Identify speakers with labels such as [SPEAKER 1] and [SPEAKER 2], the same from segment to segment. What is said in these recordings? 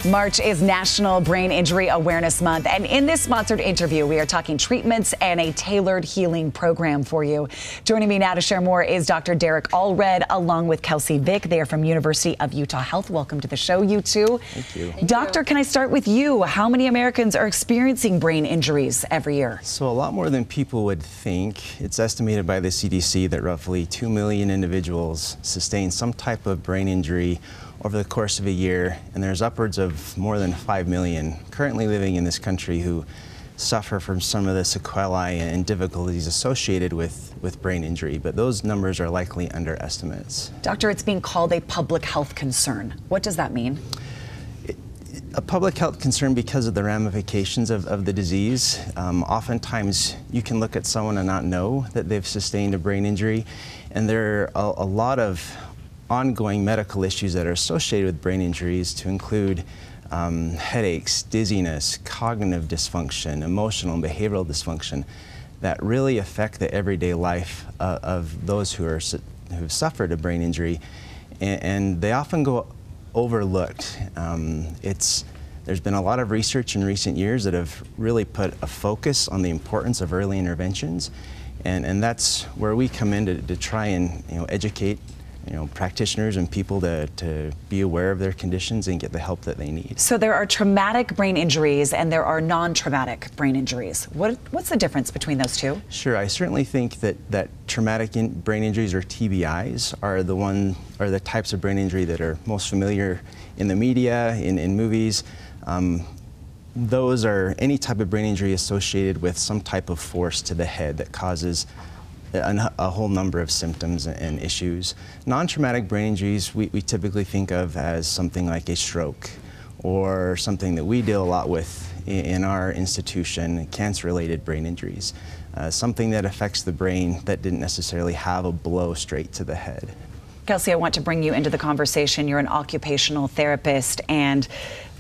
[SPEAKER 1] March is National Brain Injury Awareness Month, and in this sponsored interview, we are talking treatments and a tailored healing program for you. Joining me now to share more is Dr. Derek Allred, along with Kelsey Vick. They are from University of Utah Health. Welcome to the show, you two.
[SPEAKER 2] Thank you.
[SPEAKER 1] Doctor, can I start with you? How many Americans are experiencing brain injuries every year?
[SPEAKER 2] So a lot more than people would think. It's estimated by the CDC that roughly 2 million individuals sustain some type of brain injury over the course of a year, and there's upwards of more than 5 million currently living in this country who suffer from some of the sequelae and difficulties associated with brain injury, but those numbers are likely underestimates.
[SPEAKER 1] Doctor, it's being called a public health concern. What does that mean?
[SPEAKER 2] A public health concern because of the ramifications of the disease. Oftentimes you can look at someone and not know that they've sustained a brain injury, and there are a lot of ongoing medical issues that are associated with brain injuries, to include headaches, dizziness, cognitive dysfunction, emotional and behavioral dysfunction that really affect the everyday life of those who've suffered a brain injury, and they often go overlooked. There's been a lot of research in recent years that have really put a focus on the importance of early interventions, and that's where we come in to try and educate practitioners and people to be aware of their conditions and get the help that they need.
[SPEAKER 1] So there are traumatic brain injuries and there are non-traumatic brain injuries. What's the difference between those two?
[SPEAKER 2] Sure, I certainly think that traumatic brain injuries, or TBIs, are the types of brain injury that are most familiar in the media, in movies. Those are any type of brain injury associated with some type of force to the head that causes a whole number of symptoms and issues. Non-traumatic brain injuries we typically think of as something like a stroke, or something that we deal a lot with in our institution, cancer-related brain injuries. Something that affects the brain that didn't necessarily have a blow straight to the head.
[SPEAKER 1] Kelsey, I want to bring you into the conversation. You're an occupational therapist, and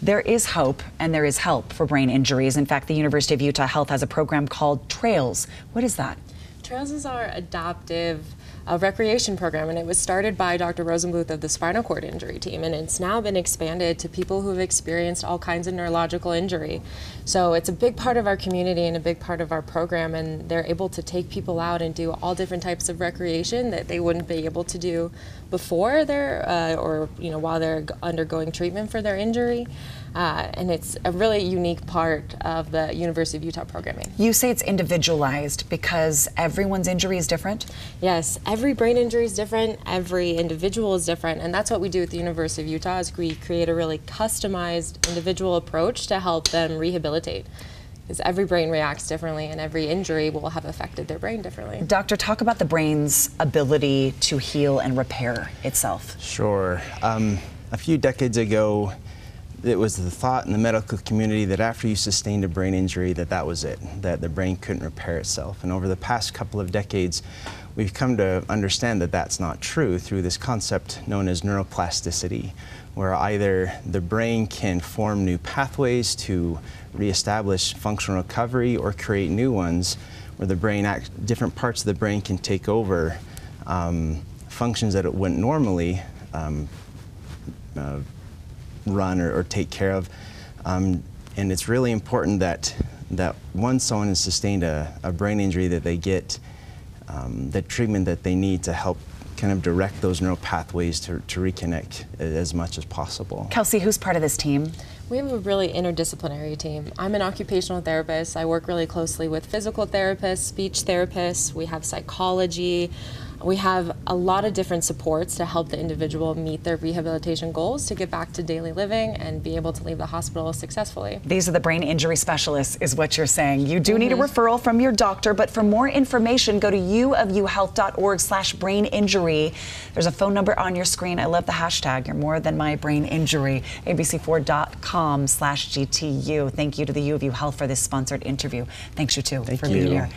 [SPEAKER 1] there is hope and there is help for brain injuries. In fact, the University of Utah Health has a program called TRAILS. What is that?
[SPEAKER 3] TRAILS is our adaptive recreation program, and it was started by Dr. Rosenbluth of the spinal cord injury team, and it's now been expanded to people who have experienced all kinds of neurological injury. So it's a big part of our community and a big part of our program, and they're able to take people out and do all different types of recreation that they wouldn't be able to do before while they're undergoing treatment for their injury. And it's a really unique part of the University of Utah programming.
[SPEAKER 1] You say it's individualized because everyone's injury is different?
[SPEAKER 3] Yes, every brain injury is different, every individual is different, and that's what we do at the University of Utah, is we create a really customized individual approach to help them rehabilitate. Because every brain reacts differently, and every injury will have affected their brain differently.
[SPEAKER 1] Doctor, talk about the brain's ability to heal and repair itself.
[SPEAKER 2] Sure. A few decades ago, it was the thought in the medical community that after you sustained a brain injury, that was it, that the brain couldn't repair itself. And over the past couple of decades, we've come to understand that that's not true through this concept known as neuroplasticity, where either the brain can form new pathways to reestablish functional recovery or create new ones, where the brain different parts of the brain can take over functions that it wouldn't normally run or take care of. And it's really important that once someone has sustained a brain injury, that they get the treatment that they need to help kind of direct those neural pathways to reconnect as much as possible.
[SPEAKER 1] Kelsey, who's part of this team?
[SPEAKER 3] We have a really interdisciplinary team. I'm an occupational therapist. I work really closely with physical therapists, speech therapists. We have psychology. We have a lot of different supports to help the individual meet their rehabilitation goals to get back to daily living and be able to leave the hospital successfully.
[SPEAKER 1] These are the brain injury specialists, is what you're saying. You do need a referral from your doctor, but for more information, go to uofuhealth.org/brain-injury. There's a phone number on your screen. I love the hashtag, you're more than my brain injury, abc4.com/GTU. Thank you to the U of U Health for this sponsored interview. Thanks, you two, for being here.